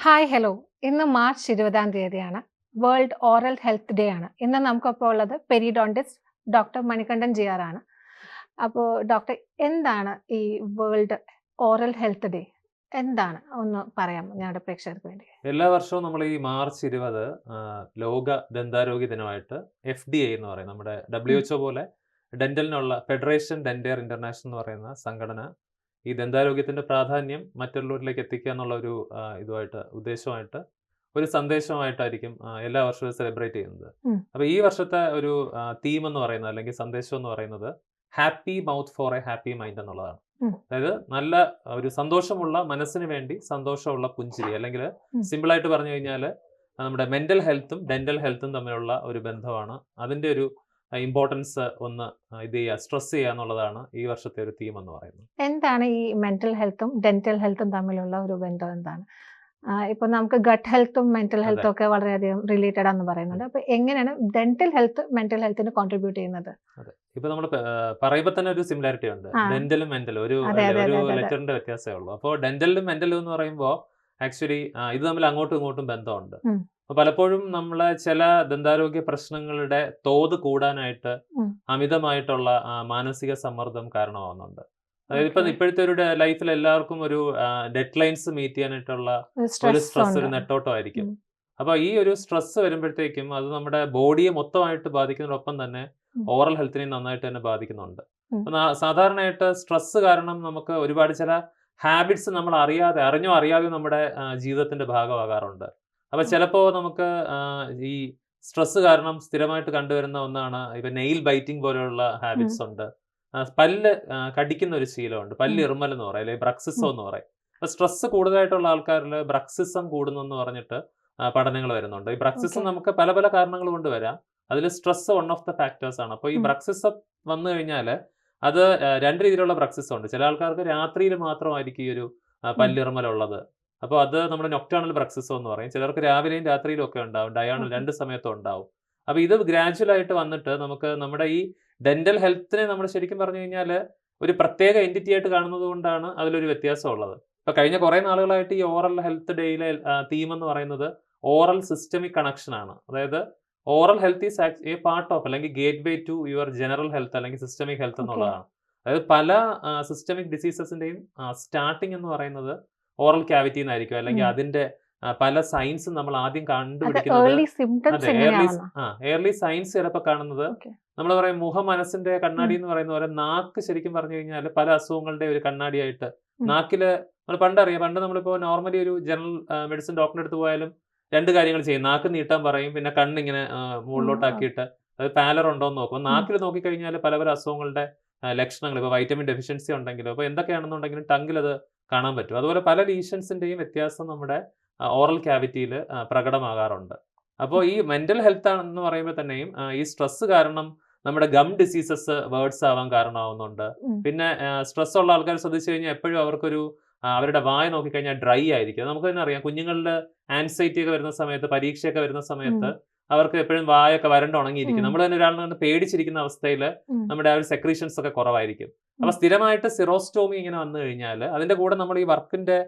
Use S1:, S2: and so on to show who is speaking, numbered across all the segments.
S1: Hi hello. ഇന്ന് March 20-ാം തീയതിയാണ്. World oral health day ആണ്. ഇന്ന് നമുക്കൊപ്പം ഉള്ളത് periodontist doctor Manikandan G R ആണ്. അപ്പോൾ ഡോക്ടർ, എന്താണ് ഈ വേൾഡ് ഓറൽ ഹെൽത്ത് ഡേ? എന്താണ് ഒന്ന് പറയാമോ ഞങ്ങളുടെ പ്രേക്ഷകർക്ക് വേണ്ടി?
S2: എല്ലാ വർഷവും നമ്മൾ ഈ മാർച്ച് 20 ലോക ദന്താരോഗ്യ ദിനമായിട്ട് FDA എന്ന് പറയും. നമ്മുടെ
S1: ഉം.
S2: WHO പോലെ ഡെന്റലിനുള്ള ഫെഡറേഷൻ ഡെന്റേർ ഇന്റർനാഷണൽ എന്ന് പറയുന്ന സംഘടന ഈ ദന്താരോഗ്യത്തിന്റെ പ്രാധാന്യം മറ്റുള്ളവരിലേക്ക് എത്തിക്കുക എന്നുള്ള ഒരു ഉദ്ദേശമായിട്ട് ഒരു സന്ദേശമായിട്ടായിരിക്കും എല്ലാ വർഷവും സെലിബ്രേറ്റ് ചെയ്യുന്നത്.
S1: ഉം.
S2: അപ്പോൾ ഈ വർഷത്തെ ഒരു തീം എന്ന് പറയുന്നത് അല്ലെങ്കിൽ സന്ദേശം എന്ന് പറയുന്നത് happy mouth for a happy mind എന്നുള്ളതാണ്.
S1: ഉം.
S2: അതായത് നല്ല ഒരു സന്തോഷമുള്ള മനസ്സിന് വേണ്ടി സന്തോഷമുള്ള പുഞ്ചിരി, അല്ലെങ്കിൽ
S1: ഉം.
S2: സിമ്പിളായിട്ട് പറഞ്ഞു കഴിഞ്ഞാൽ നമ്മുടെ മെന്റൽ ഹെൽത്തും ഡെന്റൽ ഹെൽത്തും തമ്മിലുള്ള ഒരു ബന്ധമാണ്. അതിന്റെ ഒരു ഇമ്പോർട്ടൻസ് ഒന്ന് സ്ട്രെസ് ചെയ്യുക എന്നുള്ളതാണ് ഈ വർഷത്തെ ഒരു തീം എന്ന് പറയുന്നത്.
S1: എന്താണ് ഈ മെന്റൽ ഹെൽത്തും ഡെന്റൽ ഹെൽത്തും തമ്മിലുള്ള ഒരു ബന്ധം എന്താണ്? ഇപ്പൊ നമുക്ക് ഗട്ട് ഹെൽത്തും മെന്റൽ
S2: അതെ,
S1: ഹെൽത്തും ഒക്കെ വളരെയധികം റിലേറ്റഡ് ആണെന്ന് പറയുന്നുണ്ട്. അപ്പൊ എങ്ങനെയാണ് ഡെന്റൽ ഹെൽത്ത് മെന്റൽ ഹെൽത്തിന് കോൺട്രിബ്യൂട്ട് ചെയ്യുന്നത്?
S2: അതെ. ഇപ്പൊ നമ്മൾ പറയുമ്പോൾ തന്നെ ഒരു സിമിലാരിറ്റി ഉണ്ട്.
S1: ആ.
S2: ഡെന്റലും മെന്റലും
S1: അതെ, അതെ,
S2: ഒരു
S1: അതെ, അതെ, അതെ.
S2: ലെറ്ററിന്റെ വ്യത്യാസമേ ഉള്ളൂ. അപ്പോൾ ഡെന്റലും മെന്റലും എന്ന് പറയുമ്പോൾ ആക്ച്വലി ഇത് തമ്മിൽ അങ്ങോട്ടും ഇങ്ങോട്ടും ബന്ധമുണ്ട്.
S1: ഉം.
S2: അപ്പൊ പലപ്പോഴും നമ്മളെ ചില ദന്താരോഗ്യ പ്രശ്നങ്ങളുടെ തോത് കൂടാനായിട്ട്
S1: ഉം.
S2: അമിതമായിട്ടുള്ള മാനസിക സമ്മർദ്ദം കാരണമാവുന്നുണ്ട്. അതായത്
S1: ഓക്കെ.
S2: ഇപ്പോഴത്തെ ഒരു ലൈഫിൽ എല്ലാവർക്കും ഒരു ഡെഡ് ലൈൻസ് മീറ്റ് ചെയ്യാനായിട്ടുള്ള ഒരു
S1: സ്ട്രെസ്
S2: സ്ട്രെസ്, ഒരു
S1: ഉണ്ട്.
S2: നെട്ടോട്ടമായിരിക്കും.
S1: ഉം.
S2: അപ്പൊ ഈ ഒരു സ്ട്രെസ് വരുമ്പോഴത്തേക്കും അത് നമ്മുടെ ബോഡിയെ മൊത്തമായിട്ട് ബാധിക്കുന്നതിനൊപ്പം തന്നെ
S1: ഉം.
S2: ഓറൽ ഹെൽത്തിനെയും നന്നായിട്ട് തന്നെ ബാധിക്കുന്നുണ്ട്.
S1: ഉം.
S2: അപ്പൊ സാധാരണയായിട്ട് സ്ട്രെസ് കാരണം നമുക്ക് ഒരുപാട് ചില ഹാബിറ്റ്സ് നമ്മൾ അറിഞ്ഞോ അറിയാതെയോ നമ്മുടെ ജീവിതത്തിന്റെ ഭാഗമാകാറുണ്ട്. അപ്പൊ
S1: ഉം.
S2: ചിലപ്പോ നമുക്ക് ഈ സ്ട്രെസ് കാരണം സ്ഥിരമായിട്ട് കണ്ടുവരുന്ന ഒന്നാണ് ഇപ്പൊ നെയിൽ ബൈറ്റിംഗ് പോലെയുള്ള
S1: ഉം.
S2: ഹാബിറ്റ്സ് ഉണ്ട്. പല്ല് കടിക്കുന്ന ഒരു ശീലമുണ്ട്. പല്ല്
S1: ഉം.
S2: ഇറുമൽ എന്ന് പറയും, അല്ലെങ്കിൽ ബ്രക്സിസം
S1: ഉം.
S2: എന്ന് പറയും. അപ്പൊ സ്ട്രെസ് കൂടുതലായിട്ടുള്ള ആൾക്കാരിൽ ബ്രക്സിസം കൂടുന്നു എന്ന് പറഞ്ഞിട്ട് പഠനങ്ങൾ വരുന്നുണ്ട്. ഈ ബ്രക്സിസം
S1: ഓക്കെ.
S2: നമുക്ക് പല പല കാരണങ്ങൾ കൊണ്ട് വരാം. അതിൽ stress one of the factors ആണ്. അപ്പോൾ ഈ
S1: ഉം.
S2: ബ്രക്സിസം വന്നു കഴിഞ്ഞാൽ അത് 2 രീതിയിലുള്ള ബ്രക്സിസം ഉണ്ട്. ചില ആൾക്കാർക്ക് രാത്രിയിൽ മാത്രമായിരിക്കും ഈ ഒരു
S1: ഉം.
S2: പല്ലിറുമലുള്ളത്. അപ്പോൾ അത് നമ്മുടെ നൊക്ടേണൽ ബ്രക്സിസം എന്ന് പറയും. ചിലർക്ക് രാവിലെയും രാത്രിയിലും ഒക്കെ ഉണ്ടാവും. ഡയാണൽ
S1: ഓക്കെ.
S2: 2 സമയത്തും ഉണ്ടാവും. അപ്പോൾ ഇത് ഗ്രാജുവൽ ആയിട്ട് വന്നിട്ട് നമുക്ക് നമ്മുടെ ഈ ഡെന്റൽ ഹെൽത്തിനെ നമ്മൾ ശരിക്കും പറഞ്ഞു കഴിഞ്ഞാൽ ഒരു പ്രത്യേക എൻറ്റിറ്റി ആയിട്ട് കാണുന്നത് കൊണ്ടാണ് അതിലൊരു വ്യത്യാസം ഉള്ളത്. ഇപ്പൊ കഴിഞ്ഞ കുറെ നാളുകളായിട്ട് ഈ ഓറൽ ഹെൽത്ത് ഡേയിലെ തീം എന്ന് പറയുന്നത് ഓറൽ സിസ്റ്റമിക് കണക്ഷൻ ആണ്. അതായത് oral health is a part of, അല്ലെങ്കിൽ gateway to your general health അല്ലെങ്കിൽ സിസ്റ്റമിക് ഹെൽത്ത്
S1: ഓക്കെ.
S2: എന്നുള്ളതാണ്. അതായത് പല സിസ്റ്റമിക് ഡിസീസസിന്റെയും സ്റ്റാർട്ടിംഗ് എന്ന് പറയുന്നത് ഓറൽ ക്യാവിറ്റി എന്നായിരിക്കും, അല്ലെങ്കിൽ
S1: ഉം.
S2: അതിന്റെ പല സയൻസും നമ്മൾ ആദ്യം
S1: അത്
S2: കണ്ടുപിടിക്കുന്നത്.
S1: ഏർലി സിംപ്റ്റംസ്
S2: അതെ,
S1: എങ്ങനെയാണെന്ന്?
S2: ഏർലി സയൻസ് ചിലപ്പോൾ കാണുന്നത്
S1: ഓക്കെ.
S2: നമ്മൾ പറയും മുഖം മനസ്സിന്റെ
S1: ഉം.
S2: കണ്ണാടി എന്ന് പറയുന്ന പോലെ നാക്ക് ശരിക്കും പറഞ്ഞു കഴിഞ്ഞാൽ പല അസുഖങ്ങളുടെ ഒരു കണ്ണാടിയായിട്ട്
S1: ഉം.
S2: നാക്കില് നമ്മൾ പണ്ട് നമ്മളിപ്പോ നോർമലി ഒരു ജനറൽ മെഡിസിൻ ഡോക്ടറിന്റെ അടുത്ത് പോയാലും 2 കാര്യങ്ങൾ ചെയ്യും. നാക്ക് നീട്ടാൻ പറയും, പിന്നെ കണ്ണിങ്ങനെ
S1: ഉം.
S2: മുകളിലോട്ടാക്കിയിട്ട് അത് പാലർ ഉണ്ടോ എന്ന് നോക്കും.
S1: ഉം.
S2: നാക്കിൽ നോക്കിക്കഴിഞ്ഞാൽ പല പല അസുഖങ്ങളുടെ ലക്ഷണങ്ങൾ, ഇപ്പോൾ വൈറ്റമിൻ ഡെഫിഷ്യൻസി ഉണ്ടെങ്കിലോ ഇപ്പോൾ എന്തൊക്കെയാണെന്നുണ്ടെങ്കിലും ടങ്ങിൽ അത് കാണാൻ പറ്റും. അതുപോലെ പല ലീഷൻസിന്റെയും വ്യത്യാസം നമ്മുടെ ഓറൽ ക്യാവിറ്റിയിൽ പ്രകടമാകാറുണ്ട്. അപ്പോൾ ഈ മെന്റൽ ഹെൽത്ത് ആണെന്ന് പറയുമ്പോൾ തന്നെയും ഈ സ്ട്രെസ് കാരണം നമ്മുടെ ഗം ഡിസീസസ് വേർഡ്സ് ആവാൻ കാരണമാവുന്നുണ്ട്.
S1: ഉം.
S2: പിന്നെ സ്ട്രെസ് ഉള്ള ആൾക്കാർ ശ്രദ്ധിച്ചു കഴിഞ്ഞാൽ എപ്പോഴും അവർക്കൊരു അവരുടെ വായ നോക്കിക്കഴിഞ്ഞാൽ ഡ്രൈ ആയിരിക്കും. നമുക്ക് തന്നെ അറിയാം, കുഞ്ഞുങ്ങളിൽ ആൻസൈറ്റി ഒക്കെ വരുന്ന സമയത്ത്, പരീക്ഷയൊക്കെ വരുന്ന സമയത്ത്
S1: ഉം.
S2: അവർക്ക് എപ്പോഴും വായൊക്കെ വരണ്ട് ഉണങ്ങിയിരിക്കും.
S1: ഉം.
S2: നമ്മൾ തന്നെ ഒരാളിനെ കണ്ട് പേടിച്ചിരിക്കുന്ന അവസ്ഥയിൽ
S1: ഉം.
S2: നമ്മുടെ ആ ഒരു സെക്രീഷൻസ് ഒക്കെ കുറവായിരിക്കും.
S1: ഉം.
S2: അപ്പൊ സ്ഥിരമായിട്ട് സിറോസ്റ്റോമി ഇങ്ങനെ വന്നു കഴിഞ്ഞാൽ അതിന്റെ കൂടെ നമ്മൾ ഈ വർക്കിന്റെ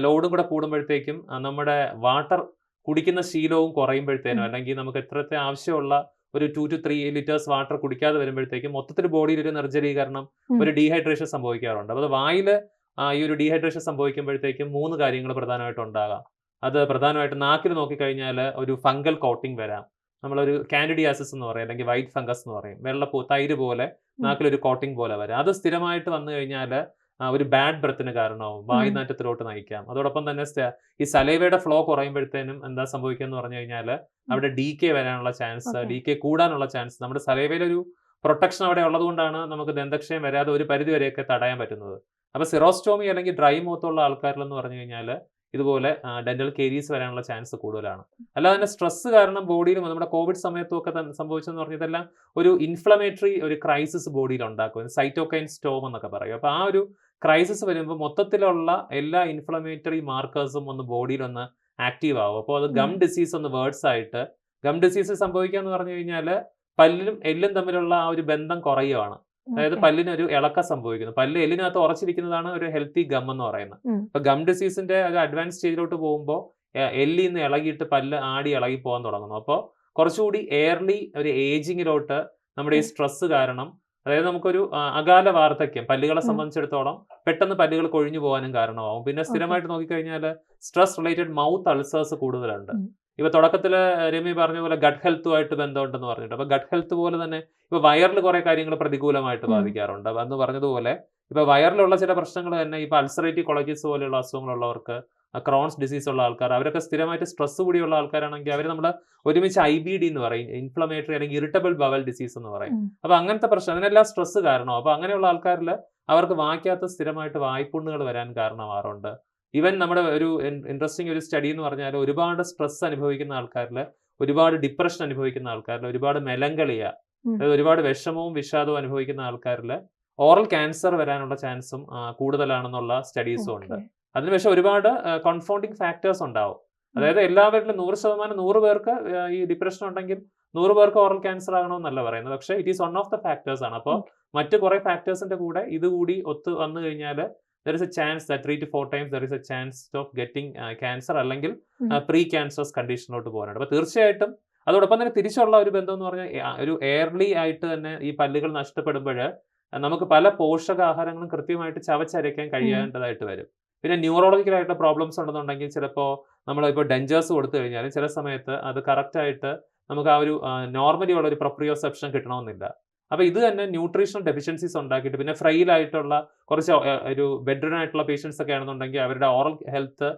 S2: ലോഡും കൂടെ കൂടുമ്പോഴത്തേക്കും നമ്മുടെ വാട്ടർ കുടിക്കുന്ന ശീലവും കുറയുമ്പോഴത്തേനോ,
S1: ഉം.
S2: അല്ലെങ്കിൽ നമുക്ക് എത്രത്തെ ആവശ്യമുള്ള ഒരു 2 to 3 ലിറ്റേഴ്സ് വാട്ടർ കുടിക്കാതെ വരുമ്പോഴത്തേക്കും മൊത്തത്തിൽ ബോഡിയിൽ ഒരു നിർജ്ജലീകരണം,
S1: ഉം.
S2: ഒരു ഡീഹൈഡ്രേഷൻ സംഭവിക്കാറുണ്ട്. അപ്പോൾ വായില് ഈ ഒരു ഡീഹൈഡ്രേഷൻ സംഭവിക്കുമ്പോഴത്തേക്കും 3 കാര്യങ്ങൾ പ്രധാനമായിട്ടും ഉണ്ടാകാം. അത് പ്രധാനമായിട്ടും നാക്കിൽ നോക്കിക്കഴിഞ്ഞാൽ ഒരു ഫംഗൽ കോട്ടിംഗ് വരാം. നമ്മളൊരു കാൻഡിഡിയാസിസ് എന്ന് പറയും, അല്ലെങ്കിൽ വൈറ്റ് ഫംഗസ് എന്ന് പറയും. തൈര് പോലെ
S1: ഉം.
S2: നാക്കിലൊരു കോട്ടിംഗ് പോലെ വരാം. അത് സ്ഥിരമായിട്ട് വന്നു കഴിഞ്ഞാൽ ഒരു ബാഡ് ബ്രെത്തിന് കാരണമാവും.
S1: ഉം.
S2: വായുനാറ്റത്തിലോട്ട് നയിക്കാം. അതോടൊപ്പം തന്നെ ഈ സലൈവയുടെ ഫ്ലോ കുറയുമ്പോഴത്തേനും എന്താ സംഭവിക്കുക എന്ന് പറഞ്ഞു കഴിഞ്ഞാൽ
S1: ഉം.
S2: അവിടെ ഡീകേ വരാനുള്ള ചാൻസ്,
S1: ഓക്കെ.
S2: ഡീകേ കൂടാനുള്ള ചാൻസ്, നമ്മുടെ സലൈവയിലൊരു പ്രൊട്ടക്ഷൻ അവിടെ ഉള്ളതുകൊണ്ടാണ് നമുക്ക് ദന്തക്ഷയം വരാതെ ഒരു പരിധി വരെയൊക്കെ തടയാൻ പറ്റുന്നത്. അപ്പോൾ സിറോസ്റ്റോമി അല്ലെങ്കിൽ ഡ്രൈ മൗത്തുള്ള ആൾക്കാരിലെന്ന് പറഞ്ഞു കഴിഞ്ഞാൽ ഇതുപോലെ ഡെന്റൽ കേരീസ് വരാനുള്ള ചാൻസ് കൂടുതലാണ്. അല്ലാതെ തന്നെ സ്ട്രെസ് കാരണം ബോഡിയിലും നമ്മുടെ കോവിഡ് സമയത്തും ഒക്കെ സംഭവിച്ചെന്ന് പറഞ്ഞാൽ ഇതെല്ലാം ഒരു ഇൻഫ്ലമേറ്ററി ഒരു ക്രൈസിസ് ബോഡിയിൽ ഉണ്ടാക്കും. സൈറ്റോകൈൻ സ്റ്റോം എന്നൊക്കെ പറയും. അപ്പോൾ ആ ഒരു ക്രൈസിസ് വരുമ്പോൾ മൊത്തത്തിലുള്ള എല്ലാ ഇൻഫ്ലമേറ്ററി മാർക്കേഴ്സും ഒന്ന് ബോഡിയിൽ ഒന്ന് ആക്റ്റീവ് ആവും. അപ്പോൾ അത് ഗം
S1: ഉം.
S2: ഡിസീസ് ഒന്ന് വേർഡ്സ് ആയിട്ട്, ഗം ഡിസീസ് സംഭവിക്കുക എന്ന് പറഞ്ഞു കഴിഞ്ഞാൽ പല്ലിലും എല്ലും തമ്മിലുള്ള ആ ഒരു ബന്ധം കുറയുകയാണ്. അതായത്
S1: ഓക്കെ.
S2: പല്ലിനൊരു ഇളക്കം സംഭവിക്കുന്നു. പല്ല് എല്ലിനകത്ത് ഉറച്ചിരിക്കുന്നതാണ് ഒരു ഹെൽത്തി ഗം എന്ന് പറയുന്നത്.
S1: ഉം.
S2: ഇപ്പൊ ഗം ഡിസീസിന്റെ ഒരു അഡ്വാൻസ് സ്റ്റേജിലോട്ട് പോകുമ്പോൾ എല്ലിൽ നിന്ന് ഇളകിയിട്ട് പല്ല് ആടി ഇളകി പോകാൻ തുടങ്ങുന്നു. അപ്പോൾ കുറച്ചുകൂടി എയർലി ഒരു ഏജിങ്ങിലോട്ട് നമ്മുടെ ഈ സ്ട്രെസ് കാരണം, അതായത് നമുക്കൊരു അകാല വാർദ്ധക്യം പല്ലുകളെ സംബന്ധിച്ചിടത്തോളം പെട്ടെന്ന് പല്ലുകൾ കൊഴിഞ്ഞു പോകാനും കാരണമാവും. പിന്നെ സ്ഥിരമായിട്ട് നോക്കിക്കഴിഞ്ഞാൽ സ്ട്രെസ് റിലേറ്റഡ് മൗത്ത് അൾസേഴ്സ് കൂടുതലുണ്ട്. ഇപ്പൊ തുടക്കത്തില് രമ്യ പറഞ്ഞ പോലെ ഗട്ട് ഹെൽത്തുമായിട്ട് ബന്ധമുണ്ടെന്ന് പറഞ്ഞിട്ട്, അപ്പൊ ഗട്ട് ഹെൽത്ത് പോലെ തന്നെ ഇപ്പൊ വയറിൽ കുറെ കാര്യങ്ങൾ പ്രതികൂലമായിട്ട് ബാധിക്കാറുണ്ട്. അപ്പൊ അന്ന് പറഞ്ഞതുപോലെ ഇപ്പൊ വയറിലുള്ള ചില പ്രശ്നങ്ങൾ തന്നെ ഇപ്പൊ അൾസറേറ്റീവ് കൊളൈറ്റിസ് പോലെയുള്ള അസുഖങ്ങളുള്ളവർക്ക്, ക്രോൺസ് ഡിസീസ് ഉള്ള ആൾക്കാർ, അവരൊക്കെ സ്ഥിരമായിട്ട് സ്ട്രെസ് കൂടിയുള്ള ആൾക്കാരാണെങ്കിൽ അവർ നമ്മൾ ഒരുമിച്ച് IBD എന്ന് പറയും, ഇൻഫ്ലമേറ്ററി അല്ലെങ്കിൽ ഇറിറ്റബിൾ ബവൽ ഡിസീസ് എന്ന് പറയും. അപ്പൊ അങ്ങനത്തെ പ്രശ്നം, അതിനെല്ലാം സ്ട്രെസ് കാരണമാവും. അപ്പൊ അങ്ങനെയുള്ള ആൾക്കാരിൽ അവർക്ക് വായ്ക്കകത്ത് സ്ഥിരമായിട്ട് വായ്പുണ്ണുകൾ വരാൻ കാരണമാറുണ്ട്. ഈവൻ നമ്മുടെ ഒരു ഇൻട്രസ്റ്റിംഗ് ഒരു സ്റ്റഡി എന്ന് പറഞ്ഞാൽ ഒരുപാട് സ്ട്രെസ് അനുഭവിക്കുന്ന ആൾക്കാരിൽ, ഒരുപാട് ഡിപ്രഷൻ അനുഭവിക്കുന്ന ആൾക്കാരിൽ, ഒരുപാട് മെലങ്കളിയ, അതായത് ഒരുപാട് വിഷമവും വിഷാദവും അനുഭവിക്കുന്ന ആൾക്കാരിൽ ഓറൽ ക്യാൻസർ വരാനുള്ള ചാൻസും കൂടുതലാണെന്നുള്ള സ്റ്റഡീസും ഉണ്ട്. അതിനുശേഷം ഒരുപാട് കൺഫൗണ്ടിങ് ഫാക്ടേഴ്സ് ഉണ്ടാവും. അതായത് എല്ലാവരിലും 100% 100 പേർക്ക് ഈ ഡിപ്രഷൻ ഉണ്ടെങ്കിൽ 100 പേർക്ക് ഓറൽ ക്യാൻസർ ആകണമെന്നല്ല പറയുന്നത്. പക്ഷേ it is one of the factors ആണ്. അപ്പോൾ മറ്റു കുറെ ഫാക്ടേഴ്സിന്റെ കൂടെ ഇതുകൂടി ഒത്തു വന്നു കഴിഞ്ഞാൽ there is a chance that 3 to 4 times there is a chance of getting cancer അല്ലെങ്കിൽ പ്രീ ക്യാൻസറസ് കണ്ടീഷനിലോട്ട് പോകാനായിട്ട്. അപ്പോൾ തീർച്ചയായിട്ടും അതോടൊപ്പം തന്നെ തിരിച്ചുള്ള ഒരു ബന്ധം എന്ന് പറഞ്ഞാൽ ഒരു എയർലി ആയിട്ട് തന്നെ ഈ പല്ലുകൾ നഷ്ടപ്പെടുമ്പോൾ നമുക്ക് പല പോഷകാഹാരങ്ങളും കൃത്യമായിട്ട് ചവച്ചരയ്ക്കാൻ കഴിയാണ്ടതായിട്ട് വരും. പിന്നെ ന്യൂറോളജിക്കലായിട്ടുള്ള പ്രോബ്ലംസ് ഉണ്ടെന്നുണ്ടെങ്കിൽ ചിലപ്പോൾ നമ്മളിപ്പോൾ ഡെഞ്ചേഴ്സ് കൊടുത്തു കഴിഞ്ഞാൽ ചില സമയത്ത് അത് കറക്റ്റായിട്ട് നമുക്ക് ആ ഒരു നോർമലി ഉള്ള ഒരു പ്രൊപ്രിയോസെപ്ഷൻ കിട്ടണമെന്നില്ല. അപ്പോൾ ഇത് തന്നെ ന്യൂട്രീഷണൽ ഡെഫിഷ്യൻസീസ് ഉണ്ടാക്കിയിട്ട്, പിന്നെ ഫ്രെയിൽ ആയിട്ടുള്ള കുറച്ച് ഒരു ബെഡ്റിൻ ആയിട്ടുള്ള പേഷ്യൻസ് ഒക്കെ ആണെന്നുണ്ടെങ്കിൽ അവരുടെ ഓറൽ ഹെൽത്ത്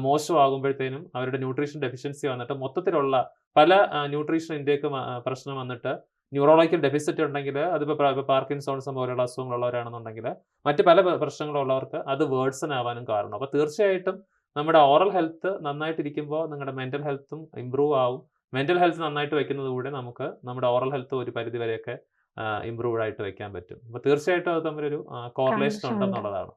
S2: മോശമാകുമ്പോഴത്തേനും അവരുടെ ന്യൂട്രീഷൻ ഡെഫിഷ്യൻസി വന്നിട്ട് മൊത്തത്തിലുള്ള പല ന്യൂട്രീഷൻ ഇൻടേക്ക് പ്രശ്നം വന്നിട്ട് ന്യൂറോളജിക്കൽ ഡെഫിസിറ്റ് ഉണ്ടെങ്കിൽ, അതിപ്പോൾ പാർക്കിൻസോൺസ് പോലെയുള്ള അസുഖങ്ങളുള്ളവരാണെന്നുണ്ടെങ്കിൽ, മറ്റ് പല പ്രശ്നങ്ങളുള്ളവർക്ക് അത് വേർഡ്സൺ ആവാനും കാരണം. അപ്പോൾ തീർച്ചയായിട്ടും നമ്മുടെ ഓറൽ ഹെൽത്ത് നന്നായിട്ടിരിക്കുമ്പോൾ നിങ്ങളുടെ മെൻ്റൽ ഹെൽത്തും ഇമ്പ്രൂവ് ആവും. മെൻ്റൽ ഹെൽത്ത് നന്നായിട്ട് വെക്കുന്നതുകൂടെ നമുക്ക് നമ്മുടെ ഓറൽ ഹെൽത്ത് ഒരു പരിധി വരെയൊക്കെ ഇമ്പ്രൂവ്ഡ് ആയിട്ട് വെക്കാൻ പറ്റും. അപ്പോൾ തീർച്ചയായിട്ടും അത് തമ്മിലൊരു കോറിലേഷൻ ഉണ്ടെന്നുള്ളതാണ്.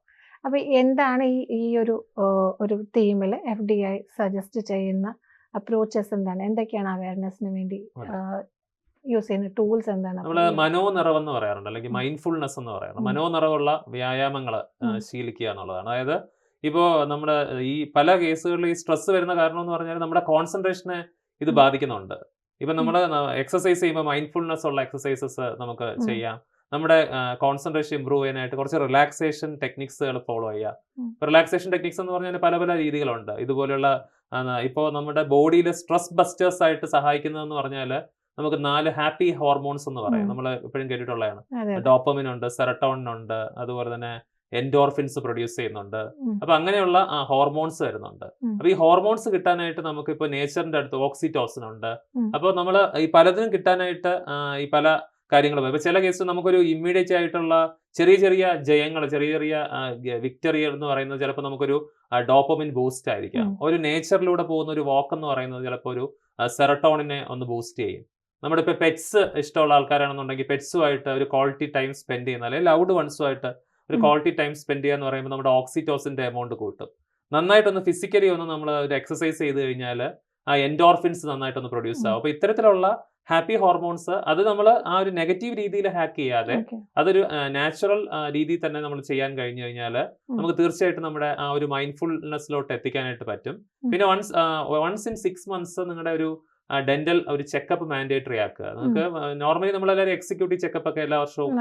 S1: അപ്പൊ എന്താണ് ഈ ഒരു തീമിൽ FDI സജസ്റ്റ് ചെയ്യുന്ന അപ്രോച്ചസ് എന്താണ്? എന്തൊക്കെയാണ് അവയർനെസ്സിന് വേണ്ടി യൂസ് ചെയ്യുന്ന ടൂൾസ് എന്താണ്?
S2: നമ്മൾ മനോനിറവ് എന്ന് പറയാറുണ്ട്, അല്ലെങ്കിൽ മൈൻഡ്ഫുൾനെസ് എന്ന് പറയാറുണ്ട്. മനോനിറവുള്ള വ്യായാമങ്ങൾ ശീലിക്കുക എന്നുള്ളതാണ്. അതായത് ഇപ്പോൾ നമ്മുടെ ഈ പല കേസുകളിൽ ഈ സ്ട്രെസ് വരുന്ന കാരണം എന്ന് പറഞ്ഞാൽ നമ്മുടെ കോൺസെൻട്രേഷനെ ഇത് ബാധിക്കുന്നുണ്ട്. ഇപ്പം നമ്മൾ എക്സസൈസ് ചെയ്യുമ്പോൾ മൈൻഡ്ഫുൾനെസ് ഉള്ള എക്സസൈസസ് നമുക്ക് ചെയ്യാം. നമ്മുടെ കോൺസെൻട്രേഷൻ ഇമ്പ്രൂവ് ചെയ്യാനായിട്ട് കുറച്ച് റിലാക്സേഷൻ ടെക്നിക്സുകൾ ഫോളോ ചെയ്യുക. റിലാക്സേഷൻ ടെക്നിക്സ് എന്ന് പറഞ്ഞാൽ പല പല രീതികളുണ്ട്. ഇതുപോലെയുള്ള ഇപ്പോൾ നമ്മുടെ ബോഡിയിൽ സ്ട്രെസ് ബസ്റ്റേഴ്സ് ആയിട്ട് സഹായിക്കുന്നതെന്ന് പറഞ്ഞാൽ നമുക്ക് 4 ഹാപ്പി ഹോർമോൺസ് എന്ന് പറയും. നമ്മൾ എപ്പോഴും കേട്ടിട്ടുള്ളതാണ്. ഡോപ്പമിൻ ഉണ്ട്, സെറട്ടോണിൻ ഉണ്ട്, അതുപോലെ തന്നെ എൻഡോർഫിൻസ് പ്രൊഡ്യൂസ് ചെയ്യുന്നുണ്ട്. അപ്പൊ അങ്ങനെയുള്ള ഹോർമോൺസ് വരുന്നുണ്ട്. അപ്പൊ ഈ ഹോർമോൺസ് കിട്ടാനായിട്ട് നമുക്ക് ഇപ്പൊ നേച്ചറിന്റെ അടുത്ത് ഓക്സിറ്റോസിൻ ഉണ്ട്. അപ്പോൾ നമ്മൾ ഈ പലതിനും കിട്ടാനായിട്ട് ഈ പല കാര്യങ്ങളും, ഇപ്പൊ ചില കേസിൽ നമുക്കൊരു ഇമ്മീഡിയറ്റ് ആയിട്ടുള്ള ചെറിയ ചെറിയ ജയങ്ങൾ, ചെറിയ ചെറിയ വിക്ടറി എന്ന് പറയുന്നത് ചിലപ്പോൾ നമുക്കൊരു ഡോപ്പമിൻ ബൂസ്റ്റ് ആയിരിക്കാം. ഒരു നേച്ചറിലൂടെ പോകുന്ന ഒരു വാക്ക് എന്ന് പറയുന്നത് ചിലപ്പോൾ ഒരു സെറട്ടോണിനെ ഒന്ന് ബൂസ്റ്റ് ചെയ്യും. നമ്മുടെ ഇപ്പോൾ പെറ്റ്സ് ഇഷ്ടമുള്ള ആൾക്കാരാണെന്നുണ്ടെങ്കിൽ പെറ്റ്സുമായിട്ട് ഒരു ക്വാളിറ്റി ടൈം സ്പെൻഡ് ചെയ്യുന്ന, അല്ലെങ്കിൽ ലൗഡ് വൺസുമായിട്ട് ഒരു ക്വാളിറ്റി ടൈം സ്പെൻഡ് ചെയ്യുക എന്ന് പറയുമ്പോൾ നമ്മുടെ ഓക്സിറ്റോസിന്റെ എമൗണ്ട് കൂട്ടും. നന്നായിട്ടൊന്ന് ഫിസിക്കലി ഒന്ന് നമ്മൾ ഒരു എക്സസൈസ് ചെയ്ത് കഴിഞ്ഞാൽ ആ എൻഡോർഫിൻസ് നന്നായിട്ടൊന്ന് പ്രൊഡ്യൂസ് ആവും. അപ്പോൾ ഇത്തരത്തിലുള്ള ഹാപ്പി ഹോർമോൺസ് അത് നമ്മൾ ആ ഒരു നെഗറ്റീവ് രീതിയിൽ ഹാക്ക് ചെയ്യാതെ അതൊരു നാച്ചുറൽ രീതിയിൽ തന്നെ നമ്മൾ ചെയ്യാൻ കഴിഞ്ഞു കഴിഞ്ഞാൽ നമുക്ക് തീർച്ചയായിട്ടും നമ്മുടെ ആ ഒരു മൈൻഡ്ഫുൾനെസ്സിലോട്ട് എത്തിക്കാനായിട്ട് പറ്റും. പിന്നെ വൺസ് ഇൻ 6 months നിങ്ങളുടെ ഒരു ഡെന്റൽ ഒരു ചെക്കപ്പ് മാൻഡേറ്ററി ആക്കുക. നമുക്ക് നോർമലി നമ്മളെല്ലാവരും എക്സിക്യൂട്ടീവ് ചെക്കപ്പ് ഒക്കെ എല്ലാ വർഷവും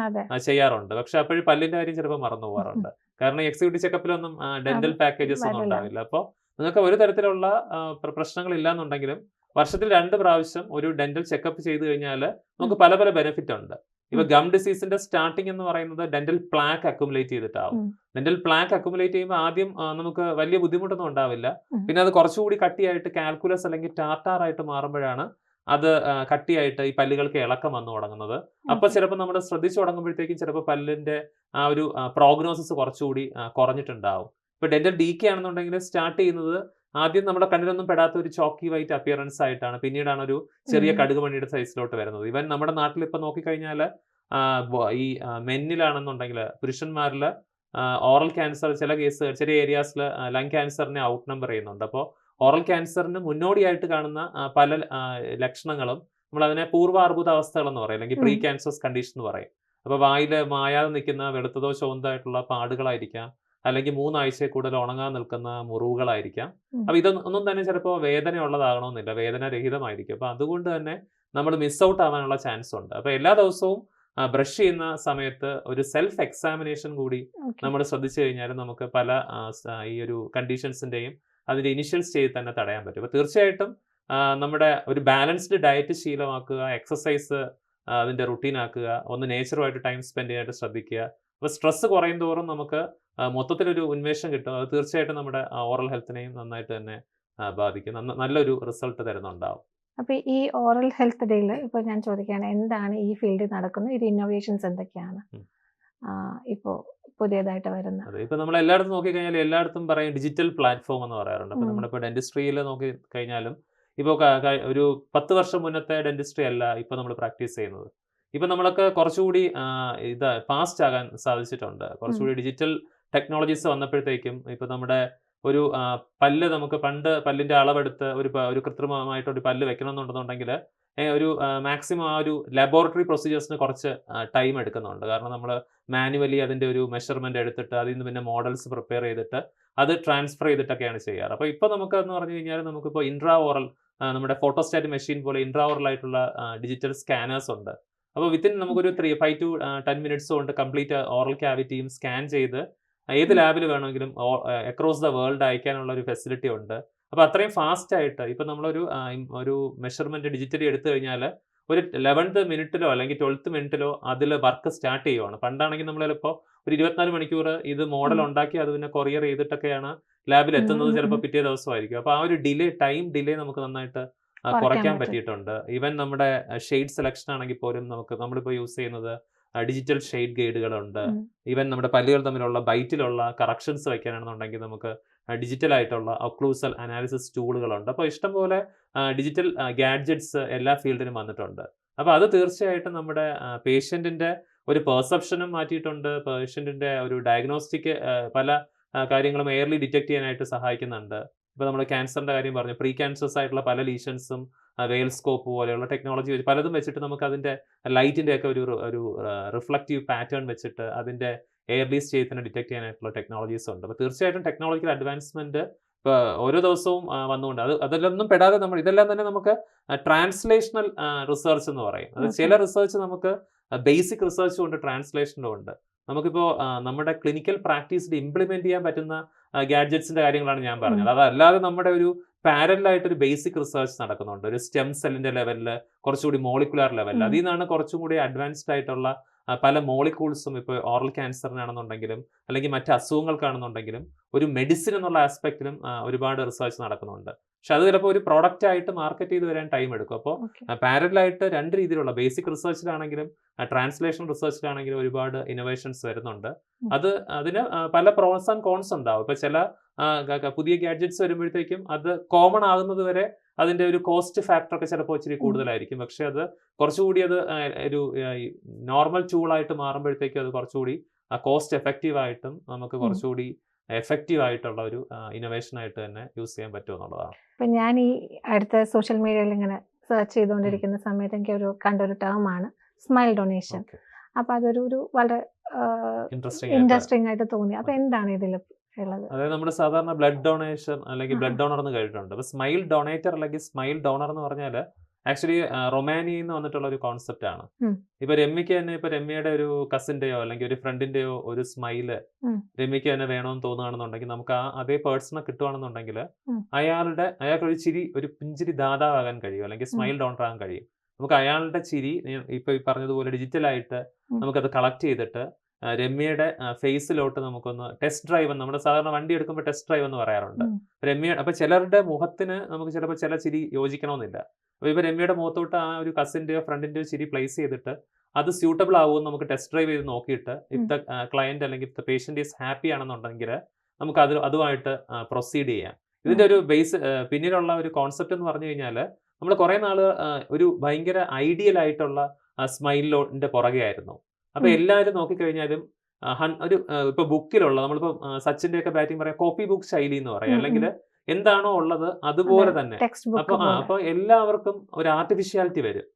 S2: ചെയ്യാറുണ്ട്. പക്ഷെ അപ്പോഴും പല്ലിന്റെ കാര്യം ചിലപ്പോൾ മറന്നു പോകാറുണ്ട്. കാരണം എക്സിക്യൂട്ടീവ് ചെക്കപ്പിലൊന്നും ഡെന്റൽ പാക്കേജസ് ഒന്നും ഉണ്ടാവില്ല. അപ്പോൾ നിങ്ങൾക്ക് ഒരു തരത്തിലുള്ള പ്രശ്നങ്ങൾ ഇല്ലാന്നുണ്ടെങ്കിലും വർഷത്തിൽ 2 പ്രാവശ്യം ഒരു ഡെന്റൽ ചെക്കപ്പ് ചെയ്ത് കഴിഞ്ഞാൽ നമുക്ക് പല പല ബെനിഫിറ്റ് ഉണ്ട്. ഇപ്പൊ ഗം ഡിസീസിന്റെ സ്റ്റാർട്ടിംഗ് എന്ന് പറയുന്നത് ഡെന്റൽ പ്ലാക്ക് അക്യുമുലേറ്റ് ചെയ്തിട്ടാവും. ഡെന്റൽ പ്ലാക്ക് അക്യുമുലേറ്റ് ചെയ്യുമ്പോൾ ആദ്യം നമുക്ക് വലിയ ബുദ്ധിമുട്ടൊന്നും ഉണ്ടാവില്ല. പിന്നെ അത് കുറച്ചുകൂടി കട്ടിയായിട്ട് കാൽക്കുലസ് അല്ലെങ്കിൽ ടാർട്ടാർ ആയിട്ട് മാറുമ്പോഴാണ് അത് കട്ടിയായിട്ട് ഈ പല്ലുകൾക്ക് ഇളക്കം വന്നു തുടങ്ങുന്നത്. അപ്പൊ ചിലപ്പോൾ നമ്മൾ ശ്രദ്ധിച്ചു തുടങ്ങുമ്പോഴത്തേക്കും ചിലപ്പോൾ പല്ലിന്റെ ആ ഒരു പ്രോഗ്നോസിസ് കുറച്ചുകൂടി കുറഞ്ഞിട്ടുണ്ടാവും. ഇപ്പൊ ഡെന്റൽ ഡീക്കെ ആണെന്നുണ്ടെങ്കിൽ സ്റ്റാർട്ട് ചെയ്യുന്നത് ആദ്യം നമ്മുടെ കണ്ണിലൊന്നും പെടാത്ത ഒരു ചോക്കി വൈറ്റ് അപ്പിയറൻസ് ആയിട്ടാണ്, പിന്നീടാണ് ഒരു ചെറിയ കടുകുമണിയുടെ സൈസിലോട്ട് വരുന്നത്. ഇവൻ നമ്മുടെ നാട്ടിൽ ഇപ്പൊ നോക്കിക്കഴിഞ്ഞാൽ ഈ മെന്നിലാണെന്നുണ്ടെങ്കിൽ പുരുഷന്മാരിൽ ഓറൽ ക്യാൻസർ ചില കേസുകൾ, ചെറിയ ഏരിയാസിൽ ലങ് ക്യാൻസറിനെ ഔട്ട് നമ്പർ ചെയ്യുന്നുണ്ട്. അപ്പോൾ ഓറൽ ക്യാൻസറിന് മുന്നോടിയായിട്ട് കാണുന്ന പല ലക്ഷണങ്ങളും നമ്മൾ അതിനെ പൂർവാർബുദ അവസ്ഥകൾ എന്ന് പറയും, അല്ലെങ്കിൽ പ്രീ ക്യാൻസറസ് കണ്ടീഷൻ എന്ന് പറയും. അപ്പോൾ വായിൽ മായാതെ നിൽക്കുന്ന വെളുത്തതോ ചുവന്നതായിട്ടുള്ള പാടുകളായിരിക്കാം, അല്ലെങ്കിൽ 3 ആഴ്ചയിൽ കൂടുതൽ ഉണങ്ങാൻ നിൽക്കുന്ന മുറിവുകളായിരിക്കാം.
S1: ഉം.
S2: അപ്പൊ ഇതൊന്നും തന്നെ ചിലപ്പോൾ വേദനയുള്ളതാകണമെന്നില്ല, വേദനാരഹിതമായിരിക്കും. അപ്പൊ അതുകൊണ്ട് തന്നെ നമ്മൾ മിസ് ഔട്ട് ആവാനുള്ള ചാൻസ് ഉണ്ട്. അപ്പൊ എല്ലാ ദിവസവും ബ്രഷ് ചെയ്യുന്ന സമയത്ത് ഒരു സെൽഫ് എക്സാമിനേഷൻ കൂടി
S1: ഓക്കെ.
S2: നമ്മൾ ശ്രദ്ധിച്ചു കഴിഞ്ഞാൽ നമുക്ക് പല ഈ ഒരു കണ്ടീഷൻസിന്റെയും അതിന്റെ ഇനിഷ്യൽ സ്റ്റേജിൽ തന്നെ തടയാൻ പറ്റും. അപ്പൊ തീർച്ചയായിട്ടും നമ്മുടെ ഒരു ബാലൻസ്ഡ് ഡയറ്റ് ശീലമാക്കുക, എക്സസൈസ് അതിന്റെ റുട്ടീൻ ആക്കുക, ഒന്ന് നേച്ചറുമായിട്ട് ടൈം സ്പെൻഡ് ചെയ്യാനായിട്ട് ശ്രദ്ധിക്കുക. അപ്പോൾ സ്ട്രെസ് കുറയും തോറും നമുക്ക് മൊത്തത്തിലൊരു ഉന്മേഷം കിട്ടും. അത് തീർച്ചയായിട്ടും നമ്മുടെ ഓറൽ ഹെൽത്തിനെയും നന്നായിട്ട് തന്നെ ബാധിക്കും. നല്ലൊരു റിസൾട്ട് തരുന്നുണ്ടാവും.
S1: അപ്പൊ ഈ ഓറൽ ഹെൽത്ത് ഡേയിൽ ഇപ്പൊ ഞാൻ ചോദിക്കുകയാണ്, എന്താണ് ഈ ഫീൽഡിൽ നടക്കുന്നത്, ഇത് ഇന്നോവേഷൻസ് എന്തൊക്കെയാണ്
S2: ഉം.
S1: ഇപ്പോ പുതിയതായിട്ട് വരുന്ന?
S2: അതെ. ഇപ്പൊ നമ്മൾ എല്ലായിടത്തും നോക്കിക്കഴിഞ്ഞാൽ എല്ലായിടത്തും പറയും ഡിജിറ്റൽ പ്ലാറ്റ്ഫോം എന്ന് പറയാറുണ്ട്. അപ്പൊ
S1: ഉം.
S2: നമ്മളിപ്പോ ഡെന്റിസ്ട്രിയിൽ നോക്കി കഴിഞ്ഞാലും ഇപ്പൊ ഒരു 10 വർഷം മുന്നത്തെ ഡെന്റിസ്ട്രി അല്ല ഇപ്പൊ നമ്മൾ പ്രാക്ടീസ് ചെയ്യുന്നത്. ഇപ്പൊ നമ്മളൊക്കെ കുറച്ചുകൂടി ഇത് ഫാസ്റ്റ് ആകാൻ സാധിച്ചിട്ടുണ്ട്.
S1: ഉം.
S2: കുറച്ചുകൂടി ഡിജിറ്റൽ ടെക്നോളജീസ് വന്നപ്പോഴത്തേക്കും ഇപ്പൊ നമ്മുടെ ഒരു പല്ല് നമുക്ക് പണ്ട് പല്ലിന്റെ അളവെടുത്ത് ഒരു കൃത്രിമമായിട്ട് ഒരു പല്ല് വെക്കണമെന്നുണ്ടെന്നുണ്ടെങ്കിൽ ഒരു മാക്സിമം ആ ഒരു ലബോറട്ടറി പ്രൊസീജിയേഴ്സിന് കുറച്ച് ടൈം എടുക്കുന്നുണ്ട്. കാരണം നമ്മൾ മാനുവലി അതിന്റെ ഒരു മെഷർമെന്റ് എടുത്തിട്ട് അതിൽ നിന്ന് പിന്നെ മോഡൽസ് പ്രിപ്പയർ ചെയ്തിട്ട് അത് ട്രാൻസ്ഫർ ചെയ്തിട്ടൊക്കെയാണ് ചെയ്യാറ്. അപ്പോൾ ഇപ്പോൾ നമുക്കെന്ന് പറഞ്ഞു കഴിഞ്ഞാൽ നമുക്കിപ്പോൾ ഇൻട്രാ ഓറൽ നമ്മുടെ ഫോട്ടോസ്റ്റാറ്റ് മെഷീൻ പോലെ ഇൻട്രാ ഓറൽ ആയിട്ടുള്ള ഡിജിറ്റൽ സ്കാനേഴ്സ് ഉണ്ട്. അപ്പോൾ വിത്തിൻ നമുക്കൊരു 5 to 10 മിനിറ്റ്സ് കൊണ്ട് കംപ്ലീറ്റ് ഓറൽ ക്യാവിറ്റിയും സ്കാൻ ചെയ്ത് ഏത് ലാബിൽ വേണമെങ്കിലും അക്രോസ് ദ വേൾഡ് അയക്കാനുള്ള ഒരു ഫെസിലിറ്റി ഉണ്ട്. അപ്പോൾ അത്രയും ഫാസ്റ്റ് ആയിട്ട് ഇപ്പം നമ്മളൊരു ഒരു മെഷർമെന്റ് ഡിജിറ്റലി എടുത്തു കഴിഞ്ഞാൽ ഒരു 11th മിനിറ്റിലോ അല്ലെങ്കിൽ 12th മിനിറ്റിലോ അതിൽ വർക്ക് സ്റ്റാർട്ട് ചെയ്യുവാണ്. പണ്ടാണെങ്കിൽ നമ്മൾ ചിലപ്പോൾ ഒരു 24 മണിക്കൂർ ഇത് മോഡൽ
S1: ഉം.
S2: ഉണ്ടാക്കി അത് പിന്നെ കൊറിയർ ചെയ്തിട്ടൊക്കെയാണ് ലാബിൽ
S1: ഉം.
S2: എത്തുന്നത്.
S1: ഉം.
S2: ചിലപ്പോൾ
S1: ഉം.
S2: പിറ്റേ ദിവസമായിരിക്കും. അപ്പോൾ ആ ഒരു ടൈം ഡിലേ നമുക്ക് നന്നായിട്ട്
S1: കുറയ്ക്കാൻ
S2: കുറയ്ക്കാൻ
S1: പറ്റും.
S2: പറ്റിയിട്ടുണ്ട്. ഈവൻ നമ്മുടെ ഷെയ്ഡ് സെലക്ഷൻ ആണെങ്കിൽ പോലും നമ്മളിപ്പോൾ യൂസ് ചെയ്യുന്നത് ഡിജിറ്റൽ ഷെയ്ഡ് ഗൈഡുകളുണ്ട്.
S1: ഉം.
S2: ഈവൻ നമ്മുടെ പല്ലുകൾ തമ്മിലുള്ള ബൈറ്റിലുള്ള കറക്ഷൻസ് വയ്ക്കാനാണെന്നുണ്ടെങ്കിൽ നമുക്ക് ഡിജിറ്റൽ ആയിട്ടുള്ള ഒക്ലൂസൽ അനാലിസിസ് ടൂളുകളുണ്ട്. അപ്പോൾ ഇഷ്ടംപോലെ ഡിജിറ്റൽ ഗാഡ്ജറ്റ്സ് എല്ലാ ഫീൽഡിലും വന്നിട്ടുണ്ട്. അപ്പോൾ അത് തീർച്ചയായിട്ടും നമ്മുടെ പേഷ്യൻറ്റിൻ്റെ ഒരു പെർസെപ്ഷനും മാറ്റിയിട്ടുണ്ട്. പേഷ്യൻറ്റിൻ്റെ ഒരു ഡയഗ്നോസ്റ്റിക് പല കാര്യങ്ങളും എയർലി ഡിറ്റക്ട് ചെയ്യാനായിട്ട് സഹായിക്കുന്നുണ്ട്. ഇപ്പോൾ നമ്മൾ ക്യാൻസറിൻ്റെ കാര്യം പറഞ്ഞു, പ്രീ ക്യാൻസേഴ്സ് ആയിട്ടുള്ള പല ലീഷൻസും വെയിൽ സ്കോപ്പ് പോലെയുള്ള ടെക്നോളജി വെച്ച് പലതും വെച്ചിട്ട് നമുക്ക് അതിൻ്റെ ലൈറ്റിൻ്റെ ഒക്കെ ഒരു റിഫ്ലക്റ്റീവ് പാറ്റേൺ വെച്ചിട്ട് അതിൻ്റെ എയർലി സ്റ്റേറ്റ് തന്നെ ഡിറ്റക്ട് ചെയ്യാനായിട്ടുള്ള ടെക്നോളജീസ് ഉണ്ട്. അപ്പോൾ തീർച്ചയായിട്ടും ടെക്നോളജിക്കൽ അഡ്വാൻസ്മെന്റ് ഇപ്പോൾ ഓരോ ദിവസവും വന്നുകൊണ്ട് അതിലൊന്നും പെടാതെ ഇതെല്ലാം തന്നെ നമുക്ക് ട്രാൻസ്ലേഷണൽ റിസർച്ച് എന്ന് പറയും. അത് ചില റിസർച്ച് നമുക്ക് ബേസിക് റിസർച്ച് കൊണ്ട് ട്രാൻസ്ലേഷനും ഉണ്ട്. നമുക്കിപ്പോൾ നമ്മുടെ ക്ലിനിക്കൽ പ്രാക്ടീസിൽ ഇംപ്ലിമെന്റ് ചെയ്യാൻ പറ്റുന്ന ഗാഡ്ജറ്റ്സിന്റെ കാര്യങ്ങളാണ് ഞാൻ പറഞ്ഞത്. അതല്ലാതെ നമ്മുടെ ഒരു പാരലായിട്ട് ഒരു ബേസിക് റിസർച്ച് നടക്കുന്നുണ്ട്. ഒരു സ്റ്റെം സെല്ലിന്റെ ലെവലിൽ, കുറച്ചുകൂടി മോളിക്കുലാർ ലെവലിൽ. അതിൽ നിന്നാണ് കുറച്ചും കൂടി അഡ്വാൻസ്ഡ് ആയിട്ടുള്ള പല മോളിക്യൂൾസും ഇപ്പോൾ ഓറൽ ക്യാൻസറിനാണെന്നുണ്ടെങ്കിലും അല്ലെങ്കിൽ മറ്റ് അസുഖങ്ങൾക്കാണെന്നുണ്ടെങ്കിലും ഒരു മെഡിസിൻ എന്നുള്ള ആസ്പെക്റ്റിലും ഒരുപാട് റിസർച്ച് നടക്കുന്നുണ്ട്. പക്ഷെ അത് ചിലപ്പോൾ ഒരു പ്രോഡക്റ്റ് ആയിട്ട് മാർക്കറ്റ് ചെയ്ത് വരാൻ ടൈം എടുക്കും. അപ്പോൾ പാരലായിട്ട് രണ്ട് രീതിയിലുള്ള ബേസിക് റിസർച്ചിലാണെങ്കിലും ട്രാൻസ്ലേഷൻ റിസർച്ചിലാണെങ്കിലും ഒരുപാട് ഇന്നോവേഷൻസ് വരുന്നുണ്ട്. അതിന് പല പ്രോസ് ആൻഡ് കോൺസ് ഉണ്ടാവും. ഇപ്പോൾ ചില പുതിയ ഗാഡ്ജറ്റ്സ് വരുമ്പോഴത്തേക്കും അത് കോമൺ ആകുന്നത് വരെ അതിന്റെ ഒരു കോസ്റ്റ് ഫാക്ടർ ഒക്കെ ചിലപ്പോൾ ഇച്ചിരി കൂടുതലായിരിക്കും. പക്ഷെ അത് കുറച്ചുകൂടി അത് ഒരു നോർമൽ ടൂളായിട്ട് മാറുമ്പോഴത്തേക്കും അത് കുറച്ചുകൂടി കോസ്റ്റ് എഫക്റ്റീവ് ആയിട്ടും നമുക്ക് കുറച്ചുകൂടി എഫക്റ്റീവ് ആയിട്ടുള്ള ഒരു ഇന്നോവേഷൻ ആയിട്ട് തന്നെ യൂസ് ചെയ്യാൻ പറ്റും എന്നുള്ളതാണ്.
S1: ഇപ്പം ഞാൻ ഈ അടുത്ത സോഷ്യൽ മീഡിയയിൽ ഇങ്ങനെ സെർച്ച് ചെയ്തുകൊണ്ടിരിക്കുന്ന സമയത്ത് എനിക്ക് കണ്ടൊരു ടേമാണ് സ്മൈൽ ഡൊണേഷൻ. അപ്പൊ അതൊരു വളരെ ഇൻട്രസ്റ്റിംഗ് ആയിട്ട് തോന്നി. അപ്പൊ എന്താണ് ഇതിൽ ഉള്ളത്?
S2: അതായത് നമ്മുടെ സാധാരണ ബ്ലഡ് ഡൊണേഷൻ അല്ലെങ്കിൽ ബ്ലഡ് ഡോണർ എന്ന് കേട്ടിട്ടുണ്ട്. അപ്പൊ സ്മൈൽ ഡൊണേറ്റർ അല്ലെങ്കിൽ സ്മൈൽ ഡോണർ എന്ന് പറഞ്ഞാൽ ആക്ച്വലി റൊമാനിയയിൽ നിന്ന് വന്നിട്ടുള്ള ഒരു കോൺസെപ്റ്റ് ആണ്. ഇപ്പൊ രമ്യക്ക് തന്നെ ഇപ്പൊ രമ്യയുടെ ഒരു കസിന്റെയോ അല്ലെങ്കിൽ ഒരു ഫ്രണ്ടിന്റെയോ ഒരു സ്മൈല് രമ്യക്ക് തന്നെ വേണമെന്ന് തോന്നുകയാണെന്നുണ്ടെങ്കിൽ നമുക്ക് അതേ പേഴ്സണെ കിട്ടുകയാണെന്നുണ്ടെങ്കിൽ അയാൾക്ക് ഒരു ചിരി, ഒരു പുഞ്ചിരി ദാതാവാകാൻ കഴിയും, അല്ലെങ്കിൽ സ്മൈൽ ഡോണർ ആകാൻ കഴിയും. നമുക്ക് അയാളുടെ ചിരി ഇപ്പൊ ഈ പറഞ്ഞതുപോലെ ഡിജിറ്റലായിട്ട് നമുക്കത് കളക്ട് ചെയ്തിട്ട് രമ്യയുടെ ഫേസിലോട്ട് നമുക്കൊന്ന് ടെസ്റ്റ് ഡ്രൈവ്, നമ്മുടെ സാധാരണ വണ്ടി എടുക്കുമ്പോൾ ടെസ്റ്റ് ഡ്രൈവ് എന്ന് പറയാറുണ്ട്. അപ്പൊ ചിലരുടെ മുഖത്തിന് നമുക്ക് ചിലപ്പോൾ ചില ചിരി യോജിക്കണമെന്നില്ല. അപ്പൊ ഇപ്പൊ രമ്യയുടെ മുഖത്തോട്ട് ആ ഒരു കസിന്റെയോ ഫ്രണ്ടിന്റെയോ ചിരി പ്ലേസ് ചെയ്തിട്ട് അത് സ്യൂട്ടബിൾ ആവുമെന്ന് നമുക്ക് ടെസ്റ്റ് ഡ്രൈവ് ചെയ്ത് നോക്കിയിട്ട് ഇഫ് ദ ക്ലയന്റ് അല്ലെങ്കിൽ ദ പേഷ്യന്റ് ഈസ് ഹാപ്പി ആണെന്നുണ്ടെങ്കിൽ നമുക്ക് അതുമായിട്ട് പ്രൊസീഡ് ചെയ്യാം. ഇതിന്റെ ഒരു ബേസ് പിന്നിലുള്ള ഒരു കോൺസെപ്റ്റ് എന്ന് പറഞ്ഞു കഴിഞ്ഞാൽ നമ്മൾ കുറെ നാള് ഒരു ഭയങ്കര ഐഡിയൽ ആയിട്ടുള്ള സ്മൈലിന്റെ പുറകെ ആയിരുന്നു. അപ്പൊ എല്ലാവരും നോക്കിക്കഴിഞ്ഞാലും ഒരു ഇപ്പൊ ബുക്കിലുള്ള നമ്മളിപ്പോ സച്ചിന്റെ ഒക്കെ ബാറ്റിംഗ് പറയാം കോപ്പി ബുക്ക് ശൈലി എന്ന് പറയാം, അല്ലെങ്കിൽ എന്താണോ ഉള്ളത് അതുപോലെ തന്നെ. അപ്പൊ എല്ലാവർക്കും ഒരു ആർട്ടിഫിഷ്യാലിറ്റി വരും.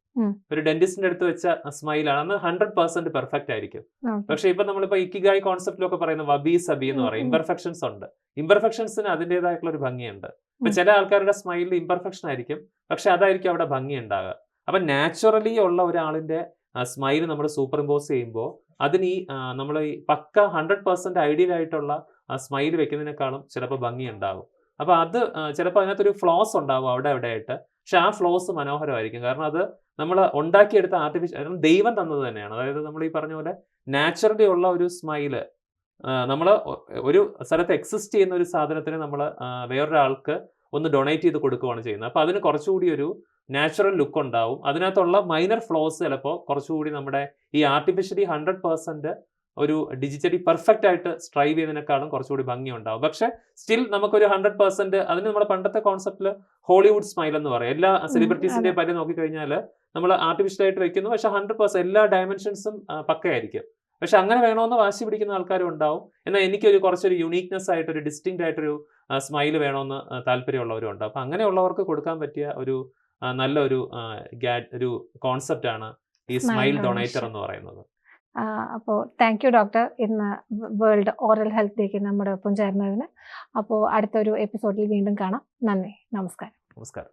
S2: ഒരു ഡെന്റിസ്റ്റിന്റെ അടുത്ത് വെച്ച സ്മൈലാണ്. അന്ന് 100% പെർഫെക്റ്റ് ആയിരിക്കും.
S1: ഓക്കെ.
S2: പക്ഷെ ഇപ്പൊ നമ്മളിപ്പോ ഇക്കിഗായ് കോൺസെപ്റ്റിലൊക്കെ പറയുന്ന വബി സബി എന്ന് പറയും. ഇംപെർഫെക്ഷൻസ് ഉണ്ട്. ഇംപെർഫെക്ഷൻസിന് അതിൻ്റെതായിട്ടുള്ള ഒരു ഭംഗിയുണ്ട്. ഇപ്പൊ ചില ആൾക്കാരുടെ സ്മൈലിൽ ഇംപെർഫെക്ഷൻ ആയിരിക്കും, പക്ഷെ അതായിരിക്കും അവിടെ ഭംഗി ഉണ്ടാകുക. അപ്പൊ നാച്ചുറലി ഉള്ള ഒരാളിന്റെ സ്മൈൽ നമ്മൾ സൂപ്പർ ഇമ്പോസ് ചെയ്യുമ്പോൾ അതിന് ഈ നമ്മൾ ഈ പക്ക 100% ഐഡിയൽ ആയിട്ടുള്ള സ്മൈൽ വെക്കുന്നതിനേക്കാളും ചിലപ്പോൾ ഭംഗി ഉണ്ടാകും. അപ്പൊ അത് ചിലപ്പോൾ അതിനകത്തൊരു ഫ്ലോസ് ഉണ്ടാകും അവിടെ ആയിട്ട്. പക്ഷെ ആ ഫ്ലോസ് മനോഹരമായിരിക്കും. കാരണം അത് നമ്മൾ ഉണ്ടാക്കിയെടുത്ത ആർട്ടിഫിഷ്യൽ ദൈവം തന്നത് തന്നെയാണ്. അതായത് നമ്മൾ ഈ പറഞ്ഞ പോലെ നാച്ചുറലി ഉള്ള ഒരു സ്മൈല് നമ്മൾ ഒരു സ്ഥലത്ത് എക്സിസ്റ്റ് ചെയ്യുന്ന ഒരു സാധനത്തിന് നമ്മൾ വേറൊരാൾക്ക് ഒന്ന് ഡൊണേറ്റ് ചെയ്ത് കൊടുക്കുകയാണ് ചെയ്യുന്നത്. അപ്പൊ അതിന് കുറച്ചുകൂടി ഒരു നാച്ചുറൽ ലുക്ക് ഉണ്ടാവും. അതിനകത്തുള്ള മൈനർ ഫ്ലോസ് ചിലപ്പോൾ കുറച്ചുകൂടി നമ്മുടെ ഈ ആർട്ടിഫിഷ്യലി 100% ഒരു ഡിജിറ്റലി പെർഫെക്റ്റ് ആയിട്ട് സ്ട്രൈവ് ചെയ്യുന്നതിനേക്കാളും കുറച്ചുകൂടി ഭംഗി ഉണ്ടാവും. പക്ഷെ സ്റ്റിൽ നമുക്കൊരു 100% അതിന് നമ്മുടെ പണ്ടത്തെ കോൺസെപ്റ്റിൽ ഹോളിവുഡ് സ്മൈൽ എന്ന് പറയും. എല്ലാ സെലിബ്രിറ്റീസിന്റെ പരി നോക്കിക്കഴിഞ്ഞാൽ നമ്മൾ ആർട്ടിഫിഷ്യൽ ആയിട്ട് വെക്കുന്നു, പക്ഷെ 100% എല്ലാ ഡയമെൻഷൻസും പക്കയായിരിക്കും. പക്ഷെ അങ്ങനെ വേണമെന്ന് വാശി പിടിക്കുന്ന ആൾക്കാരും ഉണ്ടാവും. എന്നാൽ എനിക്കൊരു കുറച്ചൊരു യുണീക്നെസ് ആയിട്ട് ഒരു ഡിസ്റ്റിങ്ക്റ്റ് ആയിട്ടൊരു സ്മൈൽ വേണമെന്ന് താല്പര്യമുള്ളവരും ഉണ്ട്. അപ്പൊ അങ്ങനെയുള്ളവർക്ക് കൊടുക്കാൻ പറ്റിയ ഒരു നല്ലൊരു ഒരു കോൺസെപ്റ്റ് ആണ് ഈ സ്മൈൽ ഡൊണേറ്റർ എന്ന് പറയുന്നത്.
S1: അപ്പോൾ താങ്ക് യു ഡോക്ടർ, ഇന്ന് വേൾഡ് ഓറൽ ഹെൽത്ത് ഡേക്ക് നമ്മുടെ ഒപ്പം ചേർന്നതിന്. അപ്പോൾ അടുത്തൊരു എപ്പിസോഡിൽ വീണ്ടും കാണാം. നന്ദി, നമസ്കാരം.
S2: നമസ്കാരം.